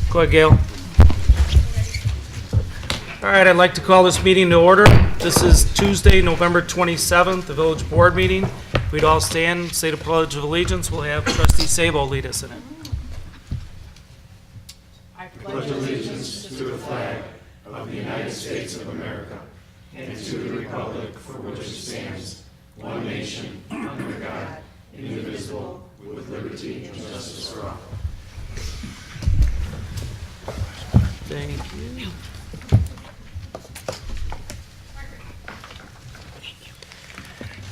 Go ahead, Gail. All right, I'd like to call this meeting to order. This is Tuesday, November 27th, the village board meeting. We'd all stand, say the Pledge of Allegiance. We'll have Trustee Sabo lead us in it. I pledge allegiance to the flag of the United States of America and to the republic for which it stands, one nation, under God, indivisible, with liberty and justice for all. Thank you.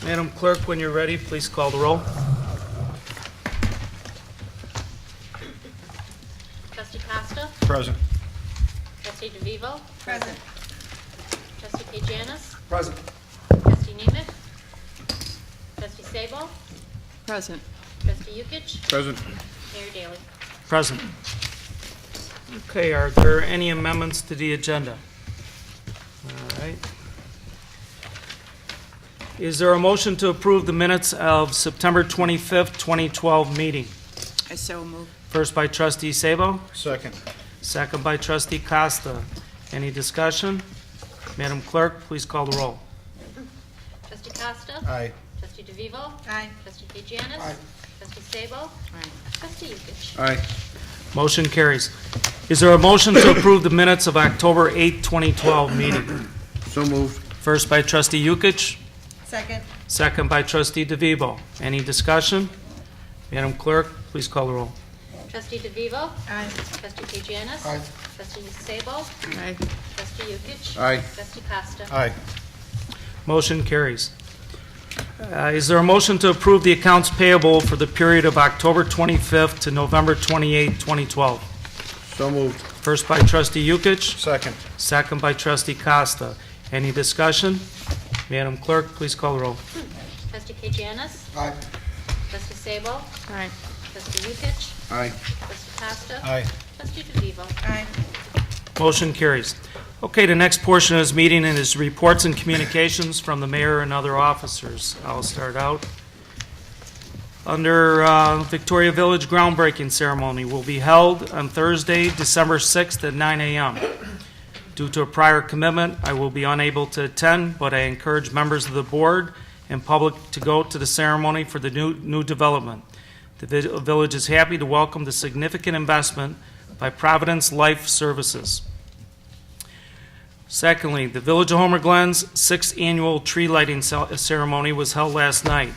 Madam Clerk, when you're ready, please call the roll. Trustee Costa? Present. Trustee DeVivo? Present. Trustee Kajanis? Present. Trustee Nemeth? Trustee Sabo? Present. Trustee Yukich? Present. Mayor Daley? Present. Okay, are there any amendments to the agenda? All right. Is there a motion to approve the minutes of September 25th, 2012 meeting? I so move. First by Trustee Sabo, Second. second by Trustee Costa. Any discussion? Madam Clerk, please call the roll. Trustee Costa? Aye. Trustee DeVivo? Aye. Trustee Kajanis? Aye. Trustee Sabo? Aye. Trustee Yukich? Aye. Motion carries. Is there a motion to approve the minutes of October 8th, 2012 meeting? So moved. First by Trustee Yukich, Second. second by Trustee DeVivo. Any discussion? Madam Clerk, please call the roll. Trustee DeVivo? Aye. Trustee Kajanis? Aye. Trustee Sabo? Aye. Trustee Yukich? Aye. Trustee Costa? Aye. Motion carries. Is there a motion to approve the accounts payable for the period of October 25th to November 28th, 2012? So moved. First by Trustee Yukich, Second. second by Trustee Costa. Any discussion? Madam Clerk, please call the roll. Trustee Kajanis? Aye. Trustee Sabo? Aye. Trustee Yukich? Aye. Trustee Costa? Aye. Trustee DeVivo? Aye. Motion carries. Okay, the next portion of this meeting is reports and communications from the mayor and other officers. I'll start out. Under Victoria Village groundbreaking ceremony will be held on Thursday, December 6th at 9 a.m. Due to a prior commitment, I will be unable to attend, but I encourage members of the board and public to go to the ceremony for the new development. The village is happy to welcome the significant investment by Providence Life Services. Secondly, the Village of Homer Glen's 6th annual tree lighting ceremony was held last night.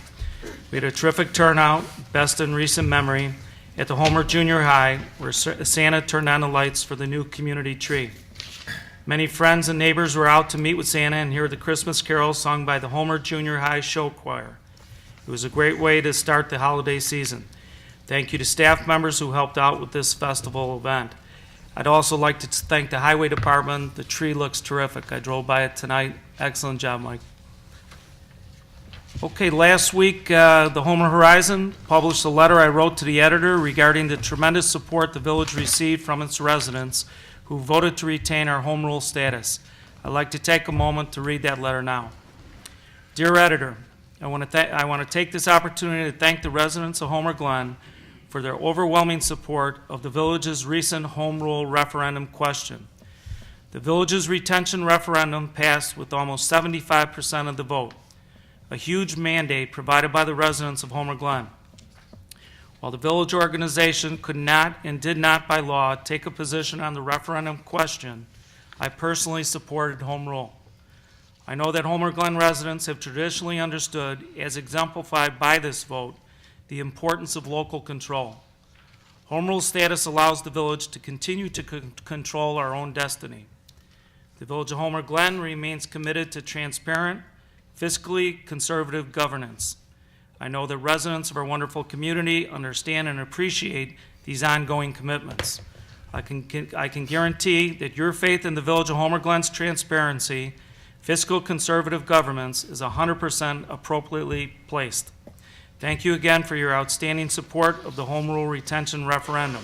We had a terrific turnout, best in recent memory, at the Homer Junior High, where Santa turned on the lights for the new community tree. Many friends and neighbors were out to meet with Santa and hear the Christmas carol sung by the Homer Junior High Show Choir. It was a great way to start the holiday season. Thank you to staff members who helped out with this festival event. I'd also like to thank the Highway Department. The tree looks terrific. I drove by it tonight. Excellent job, Mike. Okay, last week, the Homer Horizon published a letter I wrote to the editor regarding the tremendous support the village received from its residents who voted to retain our home rule status. I'd like to take a moment to read that letter now. Dear editor, I want to take this opportunity to thank the residents of Homer Glen for their overwhelming support of the village's recent home rule referendum question. The village's retention referendum passed with almost 75% of the vote, a huge mandate provided by the residents of Homer Glen. While the village organization could not and did not by law take a position on the referendum question, I personally supported home rule. I know that Homer Glen residents have traditionally understood, as exemplified by this vote, the importance of local control. Home rule status allows the village to continue to control our own destiny. The Village of Homer Glen remains committed to transparent, fiscally conservative governance. I know that residents of our wonderful community understand and appreciate these ongoing commitments. I can guarantee that your faith in the Village of Homer Glen's transparency, fiscal conservative governance is 100% appropriately placed. Thank you again for your outstanding support of the Home Rule Retention Referendum.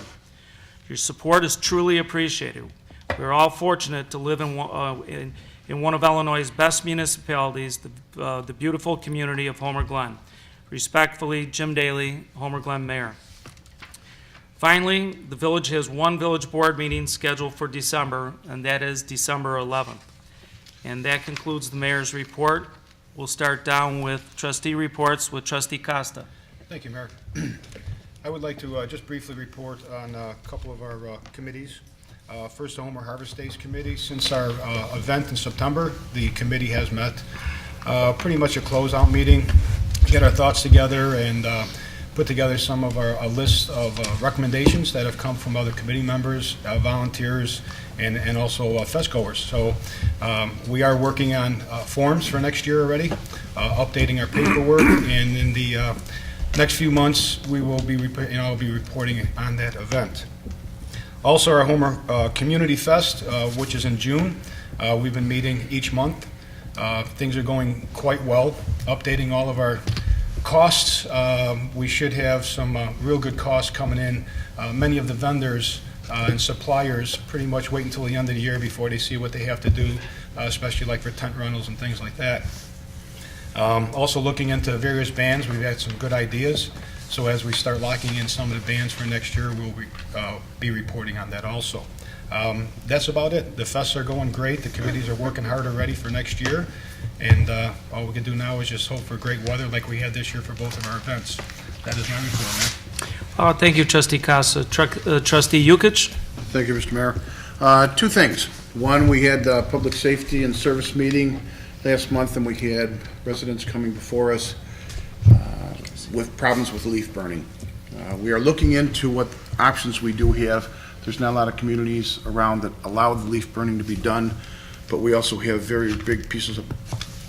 Your support is truly appreciated. We are all fortunate to live in one of Illinois' best municipalities, the beautiful community of Homer Glen. Respectfully, Jim Daly, Homer Glen Mayor. Finally, the village has one village board meeting scheduled for December, and that is December 11th. And that concludes the mayor's report. We'll start down with trustee reports with trustee Costa. Thank you, Mayor. I would like to just briefly report on a couple of our committees. First, the Homer Harvest Days Committee. Since our event in September, the committee has met pretty much a closeout meeting, get our thoughts together, and put together some of a list of recommendations that have come from other committee members, volunteers, and also fest goers. So we are working on forms for next year already, updating our paperwork, and in the next few months we will be I'll be reporting on that event. Also, our Homer Community Fest, which is in June, we've been meeting each month. Things are going quite well, updating all of our costs. We should have some real good costs coming in. Many of the vendors and suppliers pretty much wait until the end of the year before they see what they have to do, especially like for tent rentals and things like that. Also looking into various bands, we've had some good ideas. So as we start locking in some of the bands for next year, we'll be reporting on that also. That's about it. The fests are going great. The committees are working hard already for next year. And all we can do now is just hope for great weather like we had this year for both of our events. That is my report, Mayor. Thank you, trustee Costa. Trustee Yukich? Thank you, Mr. Mayor. Two things. One, we had the Public Safety and Service meeting last month, and we had residents coming before us with problems with leaf burning. We are looking into what options we do have. There's not a lot of communities around that allow the leaf burning to be done, but we also have very big pieces of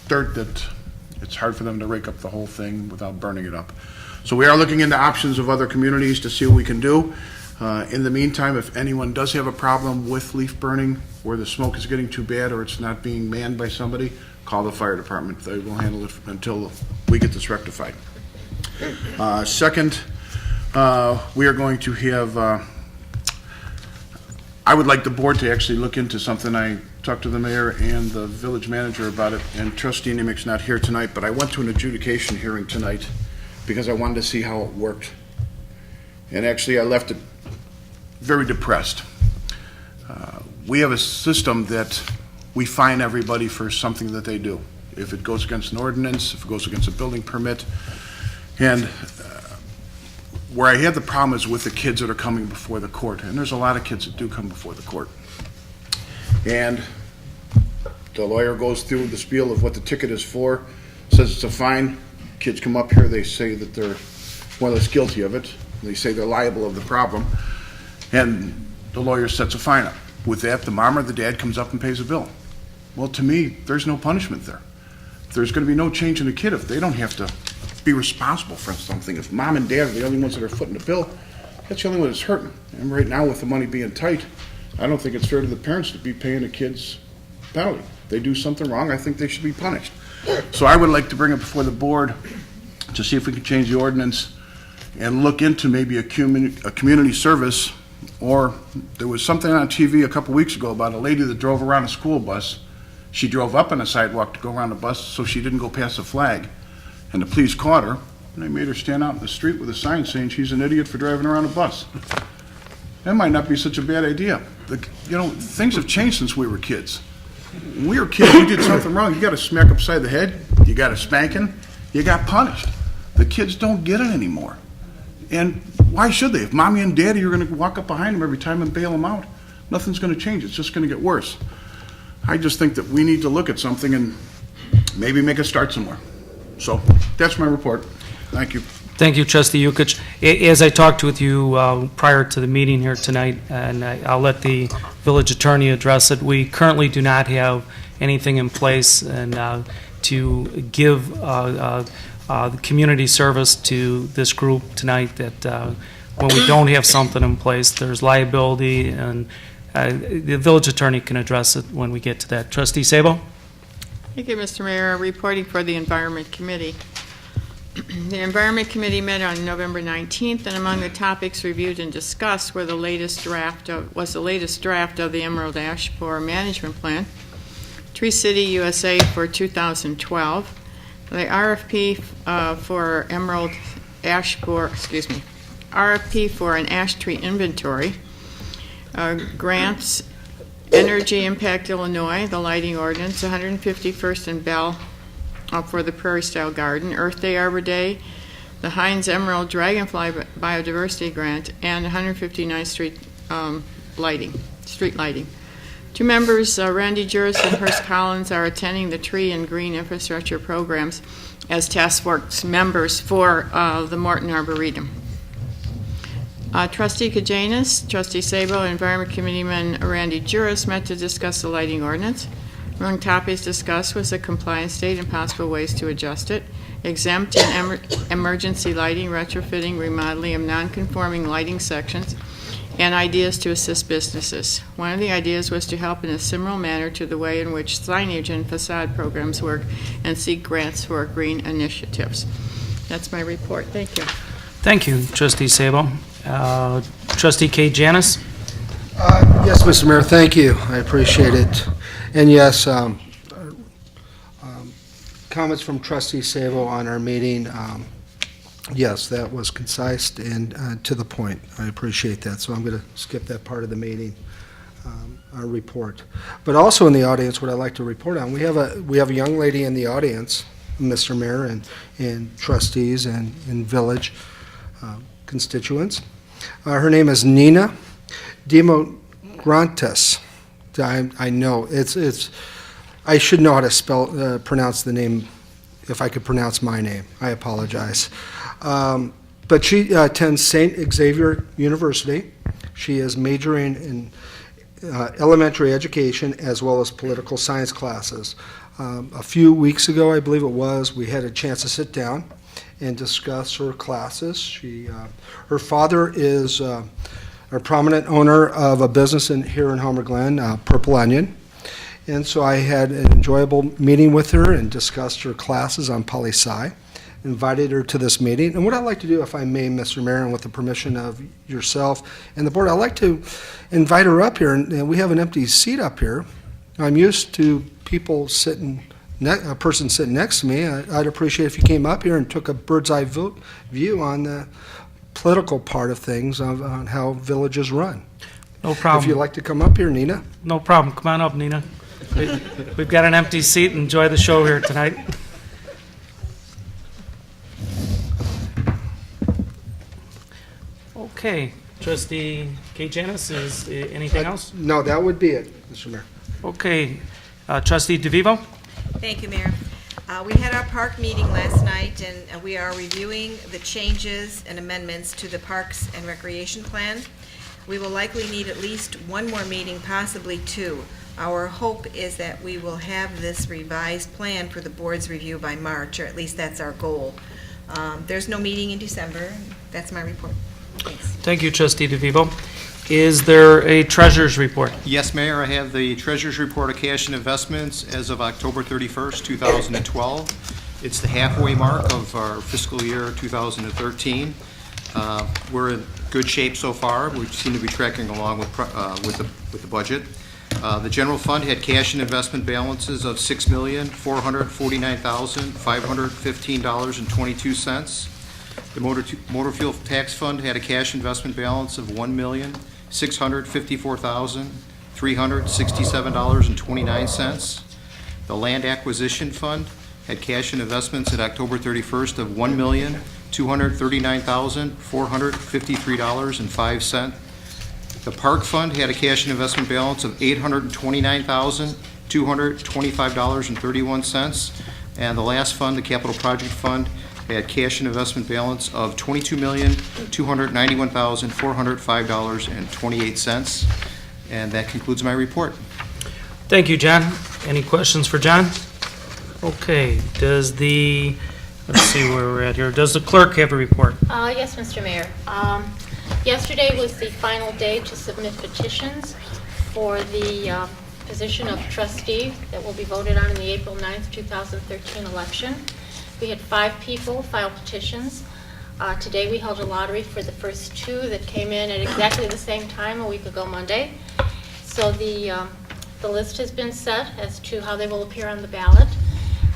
dirt that it's hard for them to rake up the whole thing without burning it up. So we are looking into options of other communities to see what we can do. In the meantime, if anyone does have a problem with leaf burning, where the smoke is getting too bad or it's not being manned by somebody, call the fire department. They will handle it until we get this rectified. Second, we are going to have, I would like the board to actually look into something. I talked to the mayor and the village manager about it, and Trustee Nemick's not here tonight, but I went to an adjudication hearing tonight because I wanted to see how it worked. And actually I left it very depressed. We have a system that we fine everybody for something that they do. If it goes against an ordinance, if it goes against a building permit. And where I had the problem is with the kids that are coming before the court. And there's a lot of kids that do come before the court. And the lawyer goes through the spiel of what the ticket is for, says it's a fine. Kids come up here, they say that they're more or less guilty of it. They say they're liable of the problem. And the lawyer sets a fine up. With that, the mom or the dad comes up and pays a bill. Well, to me, there's no punishment there. There's going to be no change in the kid if they don't have to be responsible for something. If mom and dad are the only ones that are footing the bill, that's the only one that's hurting. And right now, with the money being tight, I don't think it's fair to the parents to be paying the kids penalty. If they do something wrong, I think they should be punished. So I would like to bring it before the board to see if we can change the ordinance and look into maybe a community service. Or there was something on TV a couple weeks ago about a lady that drove around a school bus. She drove up on a sidewalk to go around the bus so she didn't go past the flag. And the police caught her, and they made her stand out in the street with a sign saying she's an idiot for driving around a bus. That might not be such a bad idea. Things have changed since we were kids. When we were kids, you did something wrong, you got a smack upside the head, you got a spanking, you got punished. The kids don't get it anymore. And why should they? If mommy and daddy are going to walk up behind them every time and bail them out, nothing's going to change. It's just going to get worse. I just think that we need to look at something and maybe make a start somewhere. So that's my report. Thank you. Thank you, Trustee Yukich. As I talked with you prior to the meeting here tonight, and I'll let the village attorney address it, we currently do not have anything in place and to give the community service to this group tonight, that when we don't have something in place, there's liability, and the village attorney can address it when we get to that. Trustee Sabo? Thank you, Mr. Mayor. Reporting for the Environment Committee. The Environment Committee met on November 19th, and among the topics reviewed and discussed was the latest draft of the Emerald Ash Borer Management Plan, Tree City USA for 2012, the RFP for Emerald Ash Borer, RFP for an ash tree inventory. Grants, Energy Impact Illinois, the lighting ordinance, 151st and Bell for the Prairie Style Garden, Earth Day, Arbor Day, the Heinz Emerald Dragonfly Biodiversity Grant, and 159th Street street lighting. Two members, Randy Juris and Hurst Collins, are attending the tree and green infrastructure programs as task force members for the Morton Arboretum. Trustee Kajanis, Trustee Sabo, and Environment Committeeman Randy Juris met to discuss the lighting ordinance. Among topics discussed was the compliance date and possible ways to adjust it, exempt and emergency lighting, retrofitting, remodeling of non-conforming lighting sections, and ideas to assist businesses. One of the ideas was to help in a similar manner to the way in which signage and facade programs work and seek grants for green initiatives. That's my report. Thank you. Thank you, Trustee Sabo. Trustee Kay Janis? Yes, Mr. Mayor, thank you. I appreciate it. And yes, comments from Trustee Sabo on our meeting. Yes, that was concise and to the point. I appreciate that. So I'm going to skip that part of the meeting, our report. But also in the audience, what I'd like to report on, we have a young lady in the audience, Mr. Mayor, and trustees and village constituents. Her name is Nina Demograntes. I know it's. I should know how to pronounce the name. If I could pronounce my name, I apologize. But she attends St. Xavier University. She is majoring in elementary education as well as political science classes. A few weeks ago, I believe it was, we had a chance to sit down and discuss her classes. Her father is a prominent owner of a business here in Homer Glen, Purple Onion. And so I had an enjoyable meeting with her and discussed her classes on poli-sci, invited her to this meeting. And what I'd like to do, if I may, Mr. Mayor, and with the permission of yourself and the board, I'd like to invite her up here, and we have an empty seat up here. I'm used to people sitting, a person sitting next to me. I'd appreciate if you came up here and took a bird's eye view on the political part of things, on how villages run. No problem. If you'd like to come up here, Nina. No problem. Come on up, Nina. We've got an empty seat. Enjoy the show here tonight. Okay. Trustee Kay Janis, is anything else? No, that would be it, Mr. Mayor. Okay. Trustee DeVivo? Thank you, Mayor. We had our park meeting last night, and we are reviewing the changes and amendments to the Parks and Recreation Plan. We will likely need at least one more meeting, possibly two. Our hope is that we will have this revised plan for the board's review by March, or at least that's our goal. There's no meeting in December. That's my report. Thanks. Thank you, Trustee DeVivo. Is there a treasurer's report? Yes, Mayor, I have the Treasurer's Report of Cash and Investments as of October 31st, 2012. It's the halfway mark of our fiscal year 2013. We're in good shape so far. We seem to be tracking along with the budget. The general fund had cash and investment balances of $6,449,515.22. The motor fuel tax fund had a cash investment balance of $1,654,367.29. The land acquisition fund had cash and investments at October 31st of $1,239,453.05. The park fund had a cash and investment balance of $829,225.31. And the last fund, the capital project fund, had cash and investment balance of $22,291,405.28. And that concludes my report. Thank you, John. Any questions for John? Okay. Let's see where we're at here. Does the clerk have a report? Yes, Mr. Mayor. Yesterday was the final day to submit petitions for the position of trustee that will be voted on in the April 9th, 2013 election. We had 5 people file petitions. Today we held a lottery for the first 2 that came in at exactly the same time a week ago Monday. So the list has been set as to how they will appear on the ballot.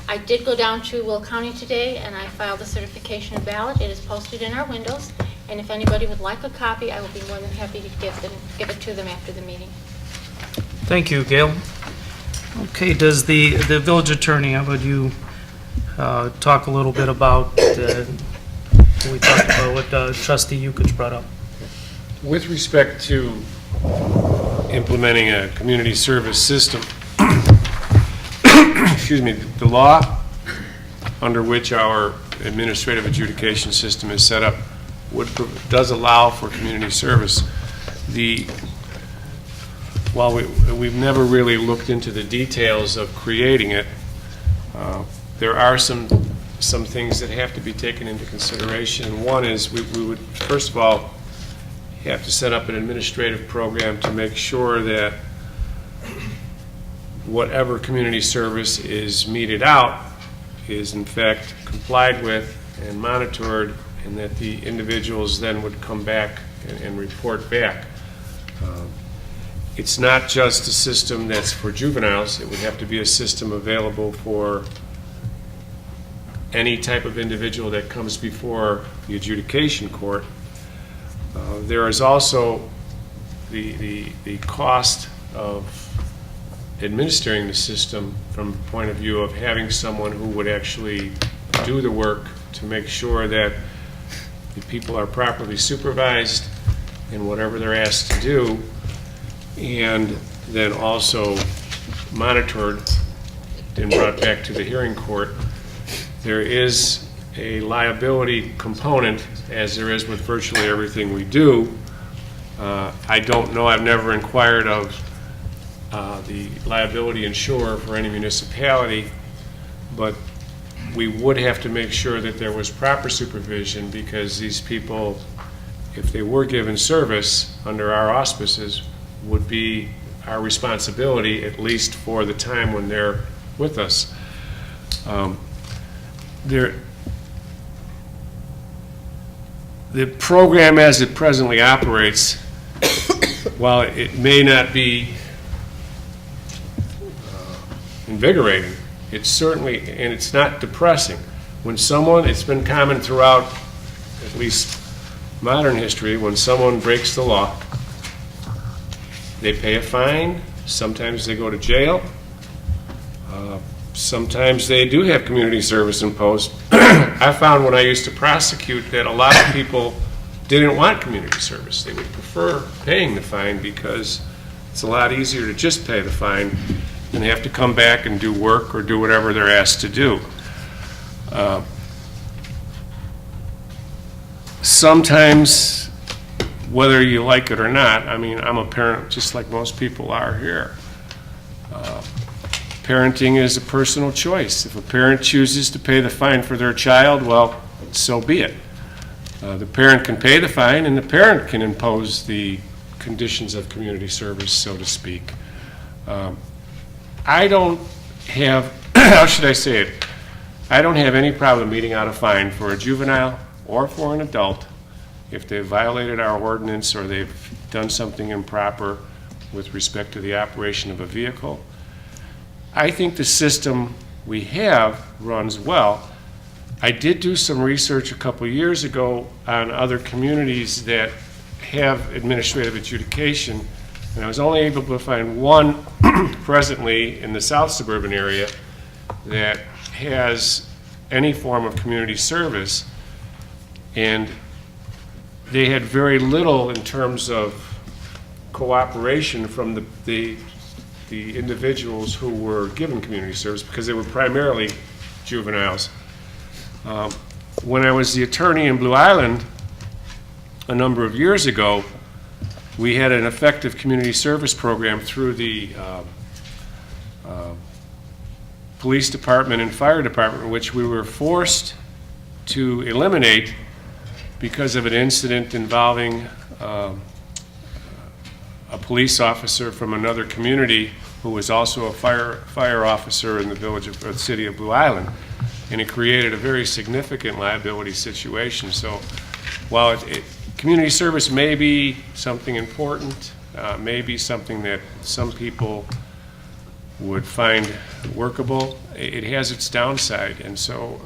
I did go down to Will County today and I filed a certification of ballot. It is posted in our windows And if anybody would like a copy, I will be more than happy to give it to them after the meeting. Thank you, Gail. Okay, does the village attorney, how about you talk a little bit about what we talked about, what trustee Yukich brought up? With respect to implementing a community service system, excuse me, the law under which our administrative adjudication system is set up does allow for community service. While we've never really looked into the details of creating it, there are some things that have to be taken into consideration. One is we would, first of all, have to set up an administrative program to make sure that whatever community service is meted out is in fact complied with and monitored, and that the individuals then would come back and report back. It's not just a system that's for juveniles. It would have to be a system available for any type of individual that comes before the adjudication court. There is also the cost of administering the system from the point of view of having someone who would actually do the work to make sure that the people are properly supervised in whatever they're asked to do, and then also monitored and brought back to the hearing court. There is a liability component, as there is with virtually everything we do. I don't know, I've never inquired of the liability insurer for any municipality, but we would have to make sure that there was proper supervision, because these people, if they were given service under our auspices, would be our responsibility, at least for the time when they're with us. The program as it presently operates, while it may not be invigorating, it's certainly, and it's not depressing. When someone, it's been common throughout at least modern history, when someone breaks the law, they pay a fine, sometimes they go to jail, sometimes they do have community service imposed. I found when I used to prosecute that a lot of people didn't want community service. They would prefer paying the fine because it's a lot easier to just pay the fine than have to come back and do work or do whatever they're asked to do. Sometimes, whether you like it or not, I mean, I'm a parent just like most people are here. Parenting is a personal choice. If a parent chooses to pay the fine for their child, well, so be it. The parent can pay the fine, and the parent can impose the conditions of community service, so to speak. I don't have, how should I say it? I don't have any problem meting out a fine for a juvenile or for an adult if they've violated our ordinance or they've done something improper with respect to the operation of a vehicle. I think the system we have runs well. I did do some research a couple years ago on other communities that have administrative adjudication, and I was only able to find one presently in the south suburban area that has any form of community service, and they had very little in terms of cooperation from the individuals who were given community service, because they were primarily juveniles. When I was the attorney in Blue Island a number of years ago, we had an effective community service program through the police department and fire department, which we were forced to eliminate because of an incident involving a police officer from another community who was also a fire officer in the village of, or the city of Blue Island, and it created a very significant liability situation. So while community service may be something important, may be something that some people would find workable, it has its downside. And so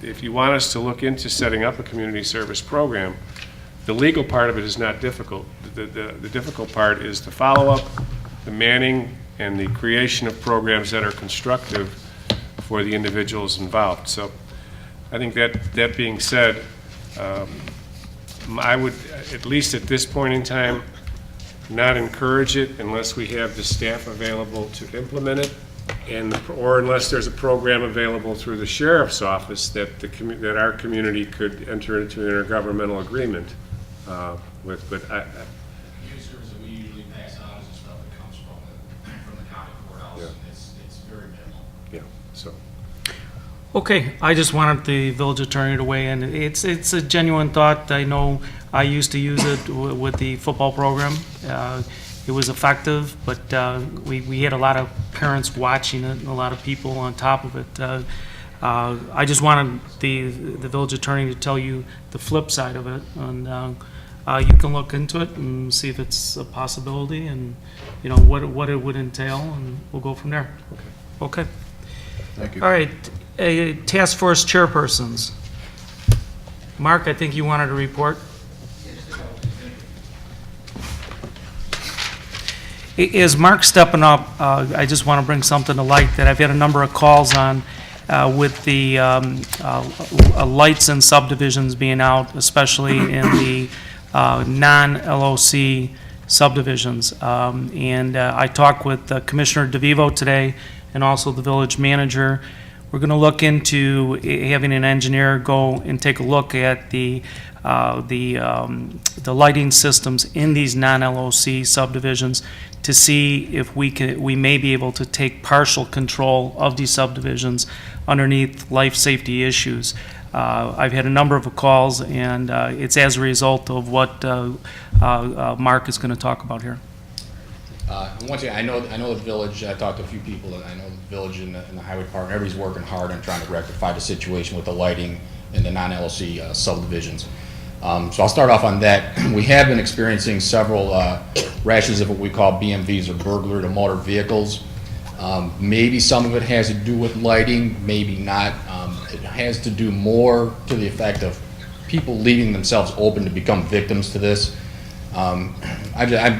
if you want us to look into setting up a community service program, The legal part of it is not difficult. The difficult part is the follow-up, the manning, and the creation of programs that are constructive for the individuals involved. So I think that being said, I would, at least at this point in time, not encourage it unless we have the staff available to implement it, or unless there's a program available through the sheriff's office that that our community could enter into an intergovernmental agreement with. But The service that we usually pass out is the stuff that comes from the county courthouse. Yeah. And it's very minimal. yeah, so. Okay, I just wanted the village attorney to weigh in. It's a genuine thought. I know I used to use it with the football program. It was effective, but we had a lot of parents watching it and a lot of people on top of it. I just wanted the village attorney to tell you the flip side of it, and you can look into it and see if it's a possibility, and you know what it would entail, and we'll go from there. Okay. Thank you. All right. Task force chairpersons. Mark, I think you wanted to report. Is Mark stepping up? I just want to bring something to light that I've had a number of calls on with the lights and subdivisions being out, especially in the non-LOC subdivisions. And I talked with Commissioner DeVivo today and also the village manager. We're going to look into having an engineer go and take a look at the lighting systems in these non-LOC subdivisions to see if we may be able to take partial control of these subdivisions underneath life safety issues. I've had a number of calls, and it's as a result of what Mark is going to talk about here. Once again, I know the village. I talked to a few people. I know the village and the highway department. Everybody's working hard on trying to rectify the situation with the lighting in the non-LLC subdivisions. So I'll start off on that. We have been experiencing several rashes of what we call BMVs, or burglary to motor vehicles. Maybe some of it has to do with lighting, maybe not. It has to do more to the effect of people leaving themselves open to become victims to this. I'm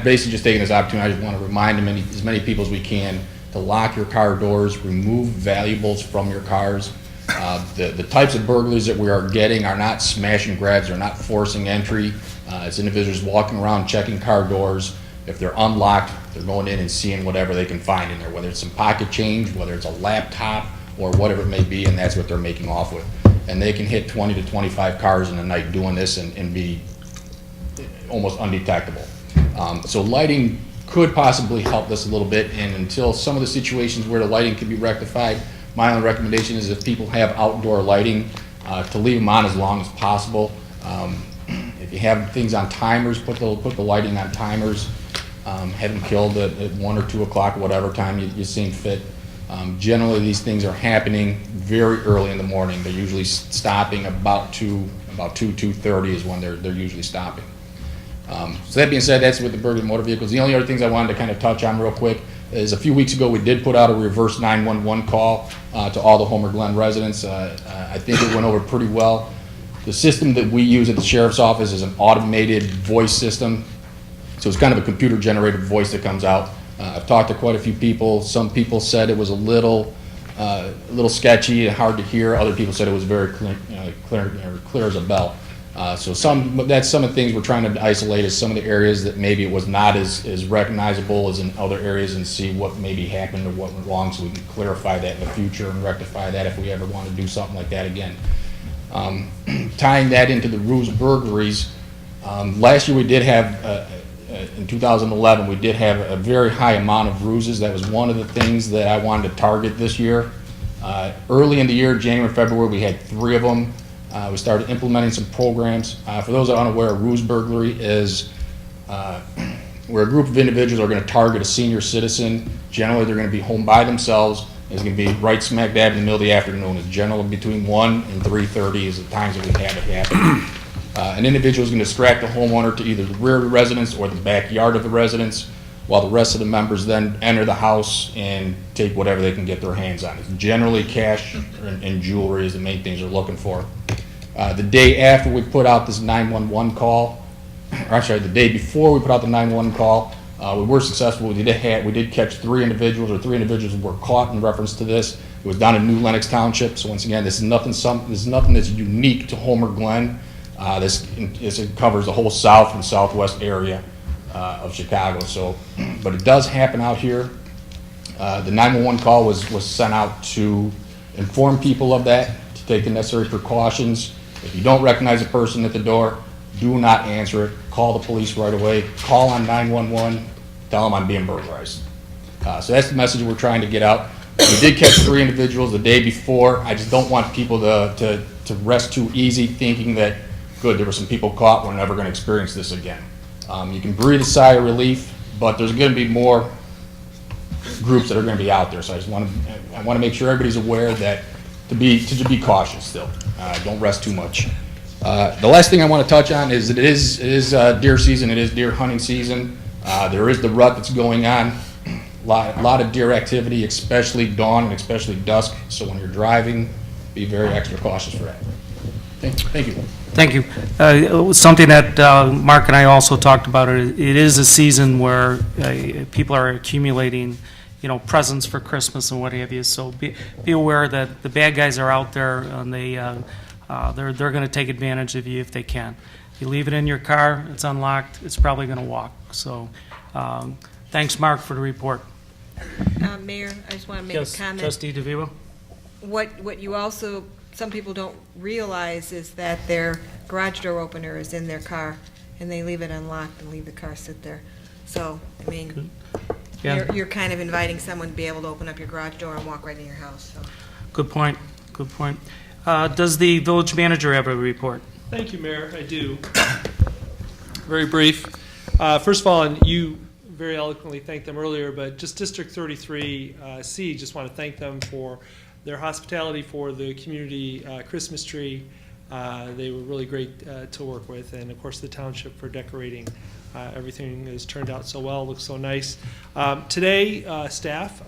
basically just taking this opportunity. I just want to remind as many people as we can to lock your car doors, remove valuables from your cars. The types of burglaries that we are getting are not smash and grabs, they're not forcing entry. It's individuals walking around checking car doors. If they're unlocked, they're going in and seeing whatever they can find in there, whether it's some pocket change, whether it's a laptop, or whatever it may be, and that's what they're making off with. And they can hit 20 to 25 cars in a night doing this and be almost undetectable. So lighting could possibly help this a little bit, and until some of the situations where the lighting can be rectified, my only recommendation is if people have outdoor lighting, to leave them on as long as possible. If you have things on timers, put the lighting on timers. Have them killed at 1 or 2 o'clock, whatever time you seem fit. Generally, these things are happening very early in the morning. They're usually stopping about 2:30 is when they're usually stopping. So that being said, that's with the burglary motor vehicles. The only other things I wanted to kind of touch on real quick is a few weeks ago we did put out a reverse 911 call to all the Homer Glen residents. I think it went over pretty well. The system that we use at the sheriff's office is an automated voice system. So it's kind of a computer-generated voice that comes out. I've talked to quite a few people. Some people said it was a little sketchy and hard to hear. Other people said it was very clear as a bell. So that's some of the things we're trying to isolate is some of the areas that maybe it was not as recognizable as in other areas, and see what maybe happened or what went wrong, so we can clarify that in the future and rectify that if we ever want to do something like that again. Tying that into the ruse burglaries, last year we did have, in 2011, we did have a very high amount of ruses. That was one of the things that I wanted to target this year. Early in the year, January, February, we had 3 of them. We started implementing some programs. For those that are unaware, ruse burglary is where a group of individuals are going to target a senior citizen. Generally, they're going to be home by themselves. It's going to be right smack dab in the middle of the afternoon. It's generally between 1 and 3:30 is the times that we have it happen. An individual is going to distract the homeowner to either the rear of the residence or the backyard of the residence, while the rest of the members then enter the house and take whatever they can get their hands on. It's generally cash and jewelry is the main things they're looking for. The day after we put out this 911 call, or actually the day before we put out the 911 call, we were successful. We did catch 3 individuals, or 3 individuals were caught in reference to this. It was down in New Lenox Township. So once again, this is nothing that's unique to Homer Glen. This covers the whole south and southwest area of Chicago. So, but it does happen out here. The 911 call was sent out to inform people of that, to take the necessary precautions. If you don't recognize a person at the door, do not answer it. Call the police right away. Call on 911. Tell them I'm being burglarized. So that's the message we're trying to get out. We did catch 3 individuals the day before. I just don't want people to rest too easy thinking that, good, there were some people caught, we're never going to experience this again. You can breathe a sigh of relief, but there's going to be more groups that are going to be out there. So I want to make sure everybody's aware that to be cautious still. Don't rest too much. The last thing I want to touch on is it is deer season. It is deer hunting season. There is the rut that's going on. A lot of deer activity, especially dawn and especially dusk. So when you're driving, be very extra cautious for that. Thank you. Thank you. Something that Mark and I also talked about, it is a season where people are accumulating, presents for Christmas and what have you. So be aware that the bad guys are out there, and they're going to take advantage of you if they can. If you leave it in your car, it's unlocked, it's probably going to walk. So thanks, Mark, for the report. Mayor, I just want to make Yes, a comment. Trustee DeVivo? What you also, some people don't realize is that their garage door opener is in their car, and they leave it unlocked and leave the car sit there. So, I mean, Yeah. you're kind of inviting someone to be able to open up your garage door and walk right in your house, so. Good point. Good point. Does the village manager have a report? Thank you, Mayor. I do. Very brief. First of all, and you very eloquently thanked them earlier, but just District 33C, just want to thank them for their hospitality for the community Christmas tree. They were really great to work with, and of course the township for decorating. Everything has turned out so well, looks so nice. Today, staff,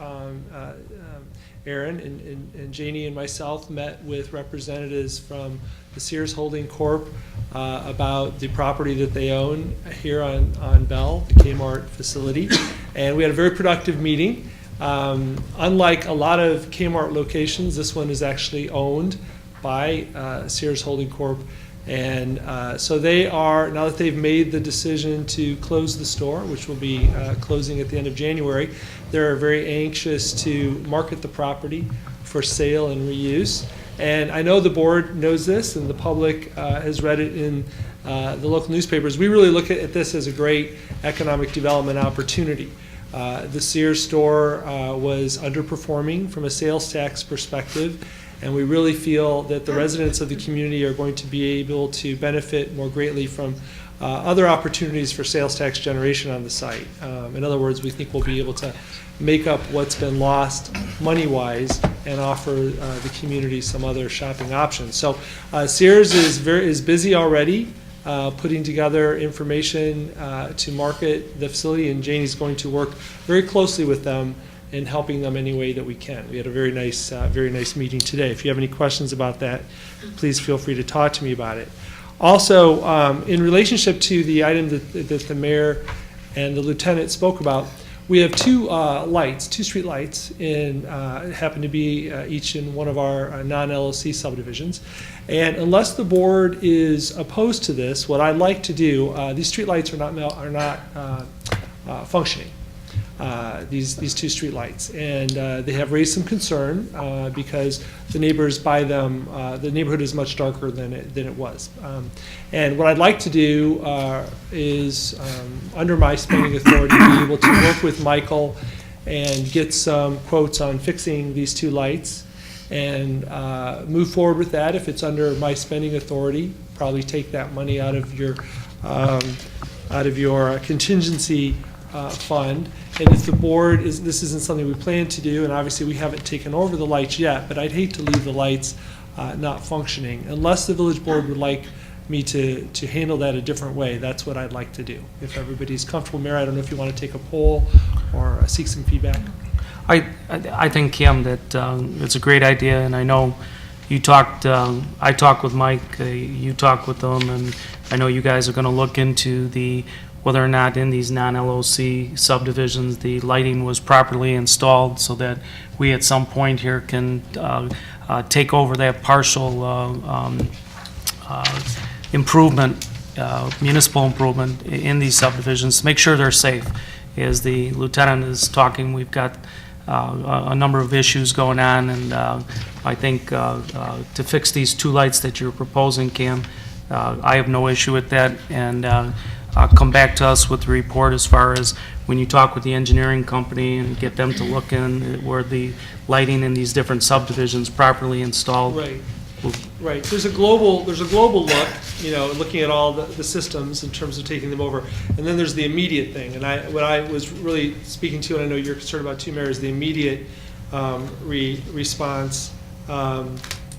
Aaron and Janie and myself met with representatives from the Sears Holding Corp. About the property that they own here on Bell, the Kmart facility. And we had a very productive meeting. Unlike a lot of Kmart locations, this one is actually owned by Sears Holding Corp. And so they are, now that they've made the decision to close the store, which will be closing at the end of January, they're very anxious to market the property for sale and reuse. And I know the board knows this, and the public has read it in the local newspapers. We really look at this as a great economic development opportunity. The Sears store was underperforming from a sales tax perspective, and we really feel that the residents of the community are going to be able to benefit more greatly from other opportunities for sales tax generation on the site. In other words, we think we'll be able to make up what's been lost money-wise and offer the community some other shopping options. So Sears is busy already putting together information to market the facility, and Janie's going to work very closely with them in helping them any way that we can. We had a very nice meeting today. If you have any questions about that, please feel free to talk to me about it. Also, in relationship to the item that the mayor and the lieutenant spoke about, we have two street lights, happen to be each in one of our non-LLC subdivisions. And unless the board is opposed to this, what I'd like to do, these street lights are not functioning. These two street lights, and they have raised some concern because the neighbors by them, the neighborhood is much darker than it was. And what I'd like to do is, under my spending authority, be able to work with Michael and get some quotes on fixing these two lights, and move forward with that. If it's under my spending authority, probably take that money out of your contingency fund. And if the board this isn't something we plan to do, and obviously we haven't taken over the lights yet, but I'd hate to leave the lights not functioning. Unless the village board would like me to handle that a different way, that's what I'd like to do. If everybody's comfortable, Mayor, I don't know if you want to take a poll or seek some feedback. I think, Kim, that it's a great idea, and I know you talked, I talked with Mike, you talked with them, and I know you guys are going to look into whether or not in these non-LOC subdivisions, the lighting was properly installed so that we at some point here can take over that partial improvement, municipal improvement in these subdivisions, to make sure they're safe. As the lieutenant is talking, we've got a number of issues going on, and I think to fix these two lights that you're proposing, Cam, I have no issue with that, and come back to us with the report as far as when you talk with the engineering company and get them to look in where the lighting in these different subdivisions properly installed. Right. Right. There's a global look, looking at all the systems in terms of taking them over. And then there's the immediate thing. And what I was really speaking to, and I know you're concerned about too, Mayor, is the immediate response.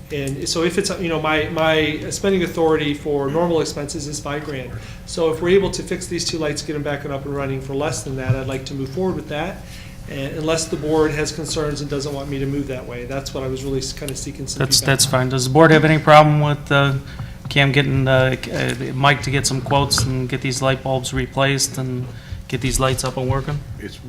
And so if it's, my spending authority for normal expenses is $5,000. So if we're able to fix these two lights, get them back and up and running for less than that, I'd like to move forward with that. And unless the board has concerns and doesn't want me to move that way. That's what I was really kind of seeking some feedback. That's fine. Does the board have any problem with Cam getting Mike to get some quotes and get these light bulbs replaced and get these lights up and working?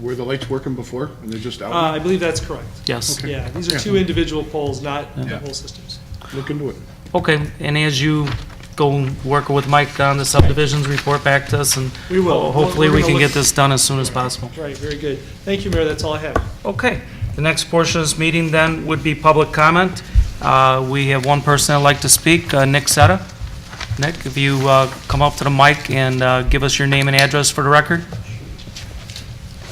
Were the lights working before, and they're just out? I believe that's correct. Yes. Okay. Yeah, these are two individual poles, not whole systems. Look into it. Okay, and as you go work with Mike on the subdivisions, report back to us, and We will. hopefully We're we gonna can look- get this done as soon as possible. Right, very good. Thank you, Mayor, that's all I have. Okay, the next portion of this meeting then would be public comment. We have one person that'd like to speak, Nick Setta. Nick, if you come up to the mic and give us your name and address for the record.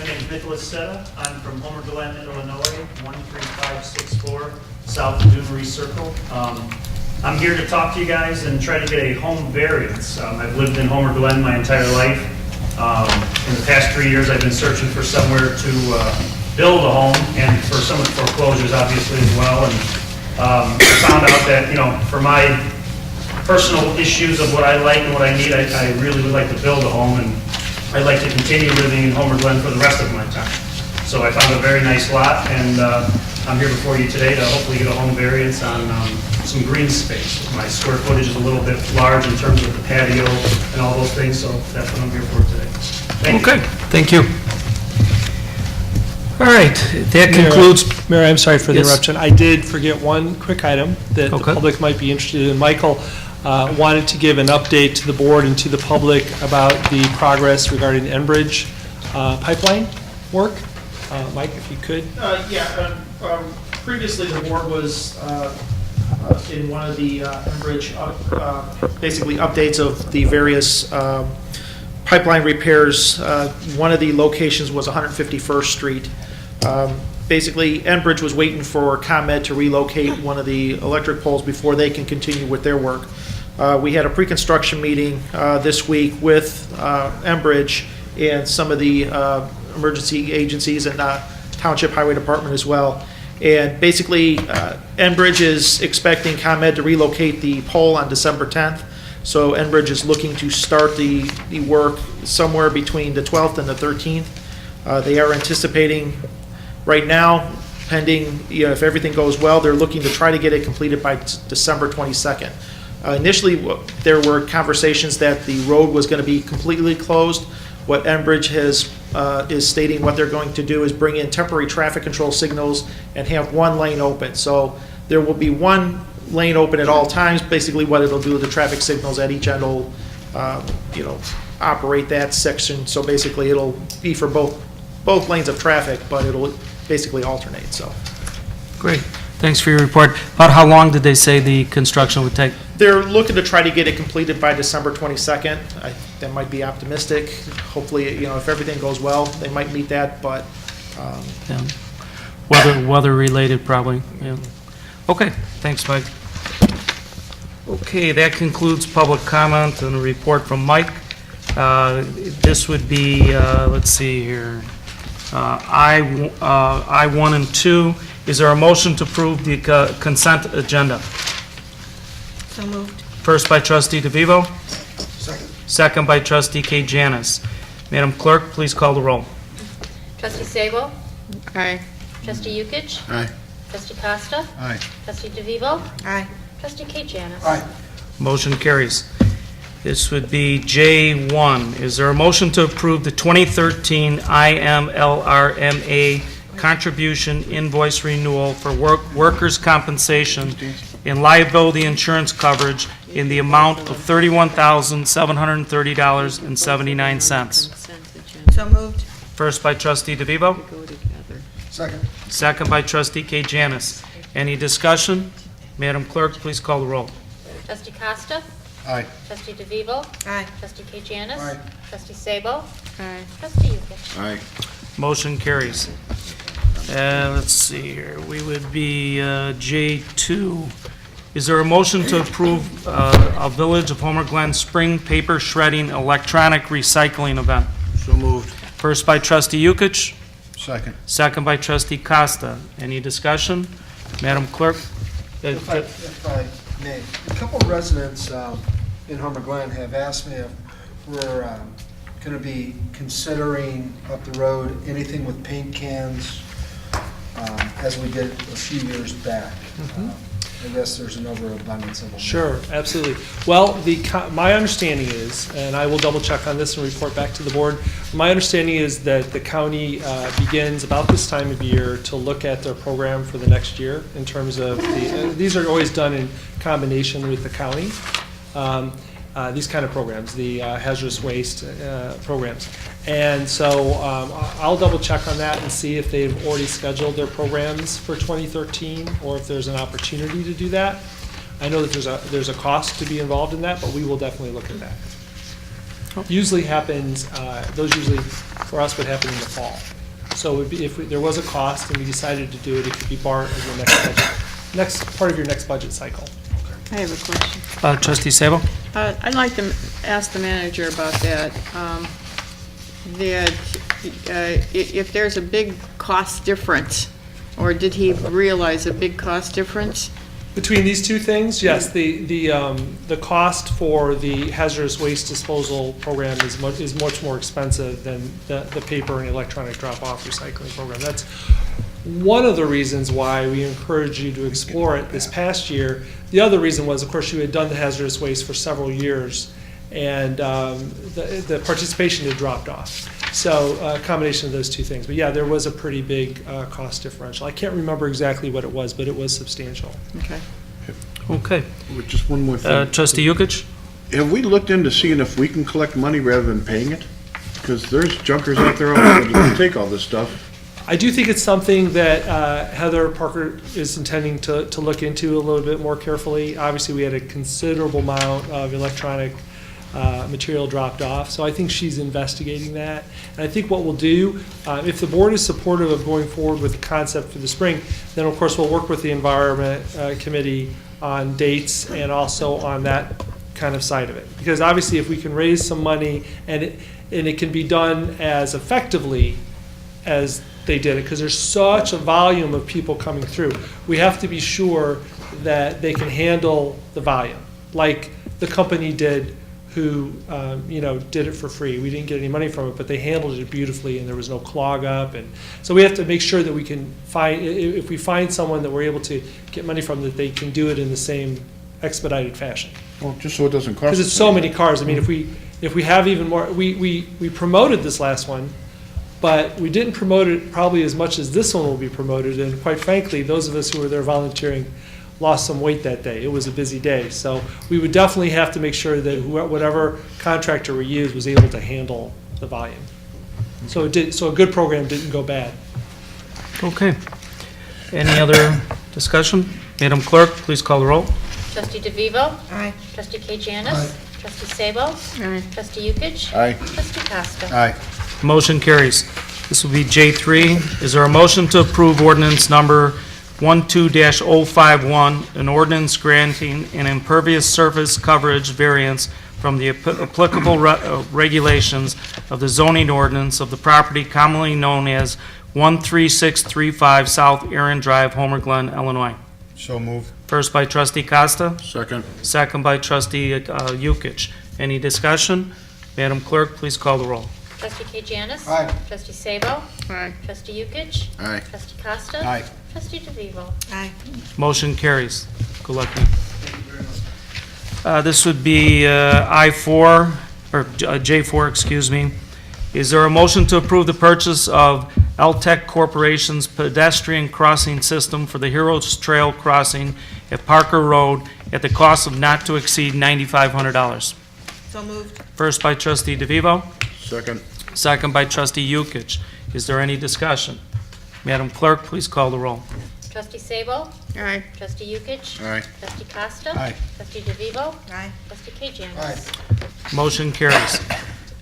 My name is Nicholas Setta. I'm from Homer, Glen, Illinois, 13564 South Doonery Circle. I'm here to talk to you guys and try to get a home variance. I've lived in Homer, Glen my entire life. In the past 3 years, I've been searching for somewhere to build a home, and for some of the foreclosures, obviously, as well. And I found out that, for my personal issues of what I like and what I need, I really would like to build a home, and I'd like to continue living in Homer, Glen for the rest of my time. So I found a very nice lot, and I'm here before you today to hopefully get a home variance on some green space. My square footage is a little bit large in terms of the patio and all those things, so that's what I'm here for today. Thank you. Okay, thank you. All right, that concludes. Mayor, I'm sorry for the Yes. interruption. I did forget one quick item that the Okay. public might be interested in. Michael wanted to give an update to the board and to the public about the progress regarding the Enbridge pipeline work. Mike, if you could. Previously, the board was in one of the Enbridge, basically updates of the various pipeline repairs. One of the locations was 151st Street. Basically, Enbridge was waiting for ComEd to relocate one of the electric poles before they can continue with their work. We had a pre-construction meeting this week with Enbridge and some of the emergency agencies and Township Highway Department as well. And basically, Enbridge is expecting ComEd to relocate the pole on December 10th. So Enbridge is looking to start the work somewhere between the 12th and the 13th. They are anticipating right now, pending, if everything goes well, they're looking to try to get it completed by December 22nd. Initially, there were conversations that the road was going to be completely closed. What Enbridge is stating what they're going to do is bring in temporary traffic control signals and have one lane open. So there will be one lane open at all times. Basically, what it'll do, the traffic signals at each end will, operate that section. So basically, it'll be for both lanes of traffic, but it'll basically alternate. So Great, thanks for your report. About how long did they say the construction would take? they're looking to try to get it completed by December 22nd. That might be optimistic. Hopefully, if everything goes well, they might meet that, but Yeah. Weather-related, probably, yeah. Okay, thanks, Mike. Okay, that concludes public comment and a report from Mike. This would be, let's see here, I1 and 2. Is there a motion to approve the consent agenda? So moved. First by trustee DeVivo. Second by trustee K. Janis. Madam Clerk, please call the roll. Trustee Sabo? Aye. Trustee Yukich? Aye. Trustee Costa? Aye. Trustee DeVivo? Aye. Trustee Kate Janis? Motion carries. This would be J1. Is there a motion to approve the 2013 IMLRMA contribution invoice renewal for workers' compensation and liability insurance coverage in the amount of $31,730.79? So moved. First by trustee DeVivo, Go together. Second. second by trustee Kay Janis. Any discussion? Madam Clerk, please call the roll. Trustee Costa? Aye. Trustee DeVivo? Aye. Trustee Kay Janis? Aye. Trustee Sabo? Aye. Trustee Yukic? Aye. Motion carries. Let's see here, we would be J2. Is there a motion to approve a Village of Homer Glen Spring Paper Shredding Electronic Recycling Event? So moved. First by trustee Yukic, Second. second by trustee Costa. Any discussion? Madam Clerk? If I may, a couple of residents in Homer Glen have asked me if we're going to be considering up the road anything with paint cans, as we did a few years back. I guess there's an overabundance of them. Sure, absolutely. Well, my understanding is, and I will double check on this and report back to the board, my understanding is that the county begins about this time of year to look at their program for the next year in terms of these are always done in combination with the county. These kind of programs, the hazardous waste programs. And so I'll double check on that and see if they've already scheduled their programs for 2013 or if there's an opportunity to do that. I know that there's a cost to be involved in that, but we will definitely look at that. Usually happens, those usually for us would happen in the fall. So it would be, if there was a cost and we decided to do it, it could be part of your next part of your next budget cycle. I have a question. Trustee Sabo? I'd like to ask the manager about that. If there's a big cost difference, or did he realize a big cost difference? Between these two things, yes, the cost for the hazardous waste disposal program is much more expensive than the paper and electronic drop-off recycling program. That's one of the reasons why we encourage you to explore it this past year. The other reason was, of course, you had done the hazardous waste for several years, and the participation had dropped off. So a combination of those two things. But yeah, there was a pretty big cost differential. I can't remember exactly what it was, but it was substantial. Okay. Okay. Just one more thing. Trustee Yukic? Have we looked into seeing if we can collect money rather than paying it? Because there's junkers out there that take all this stuff. I do think it's something that Heather Parker is intending to look into a little bit more carefully. Obviously, we had a considerable amount of electronic material dropped off, so I think she's investigating that. And I think what we'll do, if the board is supportive of going forward with the concept for the spring, then of course we'll work with the Environment Committee on dates and also on that kind of side of it. Because obviously if we can raise some money and it can be done as effectively as they did it, because there's such a volume of people coming through. We have to be sure that they can handle the volume, like the company did who did it for free. We didn't get any money from it, but they handled it beautifully and there was no clog up. And so we have to make sure that we can find, if we find someone that we're able to get money from, that they can do it in the same expedited fashion. Well, just so it doesn't cost us. Because it's so many cars. I mean, if we have even more, we promoted this last one, but we didn't promote it probably as much as this one will be promoted. And quite frankly, those of us who were there volunteering lost some weight that day. It was a busy day. So we would definitely have to make sure that whatever contractor we used was able to handle the volume. So a good program didn't go bad. Okay. Any other discussion? Madam Clerk, please call the roll. Trustee DeVivo? Aye. Trustee Kay Janis? Trustee Sabo? Aye. Trustee Yukic? Aye. Trustee Costa? Aye. Motion carries. This will be J3. Is there a motion to approve ordinance number 12-051, an ordinance granting an impervious surface coverage variance from the applicable regulations of the zoning ordinance of the property commonly known as 13635 South Aaron Drive, Homer Glen, Illinois? So moved. First by trustee Costa, Second. second by trustee Yukic. Any discussion? Madam Clerk, please call the roll. Trustee Kay Janis? Aye. Trustee Sabo? Aye. Trustee Yukic? Aye. Trustee Costa? Aye. Trustee DeVivo? Aye. Motion carries. Good luck. This would be I-4, or J4, excuse me. Is there a motion to approve the purchase of L-Tech Corporation's pedestrian crossing system for the Heroes Trail crossing at Parker Road at the cost of not to exceed $9,500? So moved. First by trustee DeVivo, Second. second by trustee Yukich. Is there any discussion? Madam Clerk, please call the roll. Trustee Sabo? Aye. Trustee Yukich? Aye. Trustee Costa? Aye. Trustee DeVivo? Aye. Trustee Kajanis? Motion carries.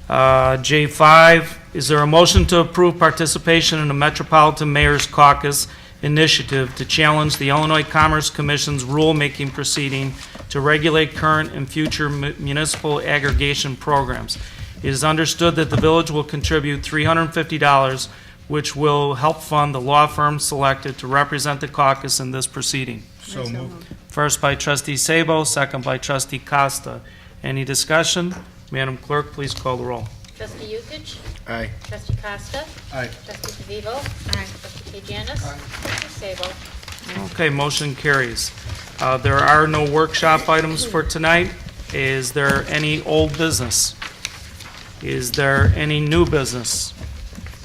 J5, is there a motion to approve participation in the Metropolitan Mayor's Caucus initiative to challenge the Illinois Commerce Commission's rulemaking proceeding to regulate current and future municipal aggregation programs? It is understood that the village will contribute $350, which will help fund the law firm selected to represent the caucus in this proceeding. So moved. First by trustee Sabo, second by trustee Costa. Any discussion? Madam Clerk, please call the roll. Trustee Yukich? Aye. Trustee Costa? Aye. Trustee DeVivo? Aye. Trustee Kajanis? Trustee Sabo? Okay, motion carries. There are no workshop items for tonight. Is there any old business? Is there any new business?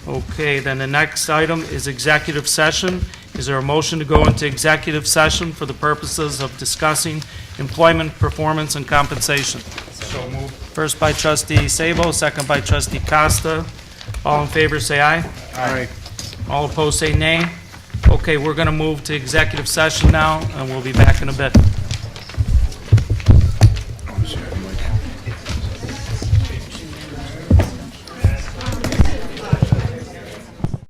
Okay, then the next item is executive session. Is there a motion to go into executive session for the purposes of discussing employment, performance, and compensation? So moved. First by trustee Sabo, second by trustee Costa. All in favor, say aye. Aye. All opposed, say nay. Okay, we're going to move to executive session now, and we'll be back in a bit.